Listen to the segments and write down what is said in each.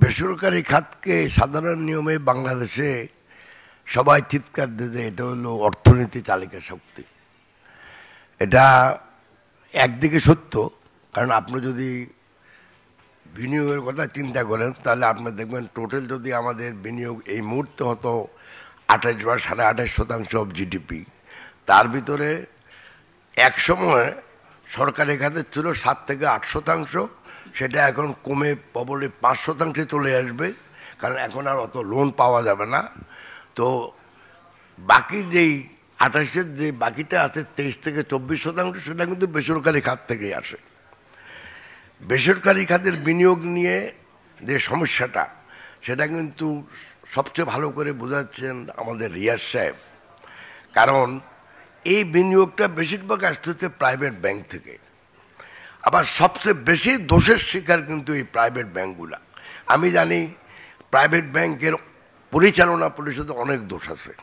বেসরকারি খাতকে সাধারণ নিয়মে বাংলাদেশে সবাই চিৎকার দিতে, এটা হলো অর্থনীতি চালিকা শক্তি। এটা একদিকে সত্য, কারণ আপনি যদি বিনিয়োগের কথা চিন্তা করেন তাহলে আপনি দেখবেন টোটাল যদি আমাদের বিনিয়োগ এই মুহূর্তে হতো 28 বা 28.5% অফ জিডিপি, তার ভিতরে এক সময় সরকারি খাতে ছিল 7 থেকে 8%, সেটা এখন কমে প্রবলি 5% চলে আসবে, কারণ এখন আর অত লোন পাওয়া যাবে না। তো বাকি যেই 28-এর যে বাকিটা আছে 23 থেকে 24%, সেটা কিন্তু বেসরকারি খাত থেকেই আসে। বেসরকারি খাতের বিনিয়োগ নিয়ে যে সমস্যাটা, সেটা কিন্তু সবচেয়ে ভালো করে বোঝাচ্ছেন আমাদের রিয়াজ সাহেব। কারণ এই বিনিয়োগটা বেশিরভাগ আসতেছে প্রাইভেট ব্যাংক থেকে। আবার সবচেয়ে বেশি দোষের শিকার কিন্তু এই প্রাইভেট ব্যাংকগুলা। আমি জানি প্রাইভেট ব্যাংকের পরিচালনা পরিষদে অনেক দোষ আছে,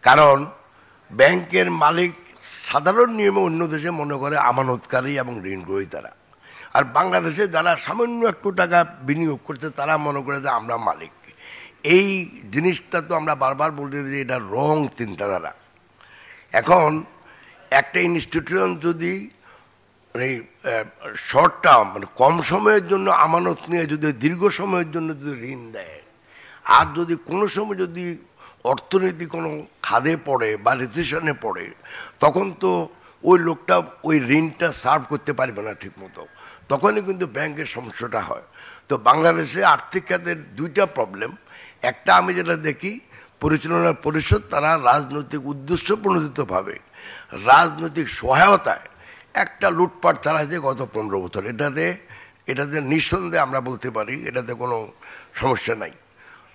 কারণ ব্যাংকের মালিক সাধারণ নিয়মে অন্য দেশে মনে করে আমানতকারী এবং ঋণ গ্রহীতারা, আর বাংলাদেশে যারা সামান্য একটু টাকা বিনিয়োগ করছে তারা মনে করে যে আমরা মালিক। এই জিনিসটা তো আমরা বারবার বলতে যে এটা রং চিন্তাধারা। এখন একটা ইনস্টিটিউশন যদি মানে শর্ট টার্ম মানে কম সময়ের জন্য আমানত নিয়ে যদি দীর্ঘ সময়ের জন্য যদি ঋণ দেয়, আর যদি কোনো সময় যদি অর্থনীতি কোনো খাদে পড়ে বা রিসেশনে পড়ে, তখন তো ওই লোকটা ওই ঋণটা সার্ভ করতে পারবে না ঠিক মতো, তখনই কিন্তু ব্যাংকের সমস্যাটা হয়। তো বাংলাদেশে আর্থিক খাতের দুইটা প্রবলেম। একটা আমি যেটা দেখি, পরিচালনা পরিষদ তারা রাজনৈতিক উদ্দেশ্য প্রণোদিতভাবে রাজনৈতিক সহায়তায় একটা লুটপাট চালাইছে গত 15 বছর। এটাতে নিঃসন্দেহে আমরা বলতে পারি এটাতে কোনো সমস্যা নাই।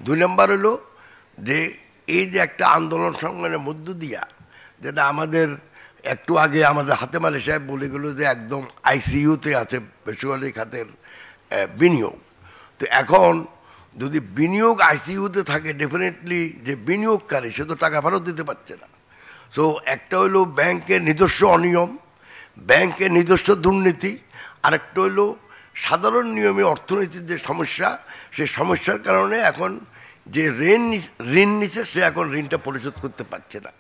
2 নম্বর হলো যে এই যে একটা আন্দোলন সংগ্রামের মধ্য দিয়া, যেটা আমাদের একটু আগে আমাদের হাতেম আলী সাহেব বলে গেল যে একদম আইসিইউতে আছে বেসরকারি খাতের বিনিয়োগ। তো এখন যদি বিনিয়োগ আইসিইউতে থাকে, ডেফিনেটলি যে বিনিয়োগকারী সে তো টাকা ফেরত দিতে পারছে না। সো একটা হইলো ব্যাংকের নিজস্ব অনিয়ম, ব্যাংকের নিজস্ব দুর্নীতি, আরেকটা হইলো সাধারণ নিয়মে অর্থনীতির যে সমস্যা, সেই সমস্যার কারণে এখন যে ঋণ নিচ্ছে সে এখন ঋণটা পরিশোধ করতে পারছে না।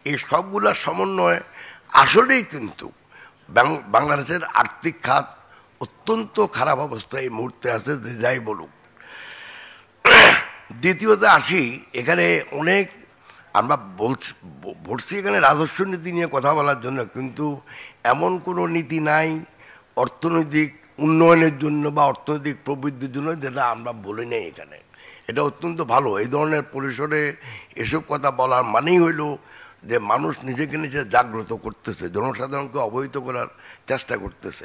এই সবগুলোর সমন্বয়ে আসলেই কিন্তু বাংলাদেশের আর্থিক খাত অত্যন্ত খারাপ অবস্থায় এই মুহূর্তে আছে, যে যাই বলুক। দ্বিতীয়ত আসি, এখানে অনেক আমরা বলছি এখানে রাজস্ব নীতি নিয়ে কথা বলার জন্য, কিন্তু এমন কোনো নীতি নাই অর্থনৈতিক উন্নয়নের জন্য বা অর্থনৈতিক প্রবৃদ্ধির জন্য যেটা আমরা বলি নাই এখানে। এটা অত্যন্ত ভালো। এই ধরনের পরিসরে এসব কথা বলার মানেই হইল যে মানুষ নিজেকে নিজে জাগ্রত করতেছে, জনসাধারণকে অবহিত করার চেষ্টা করতেছে।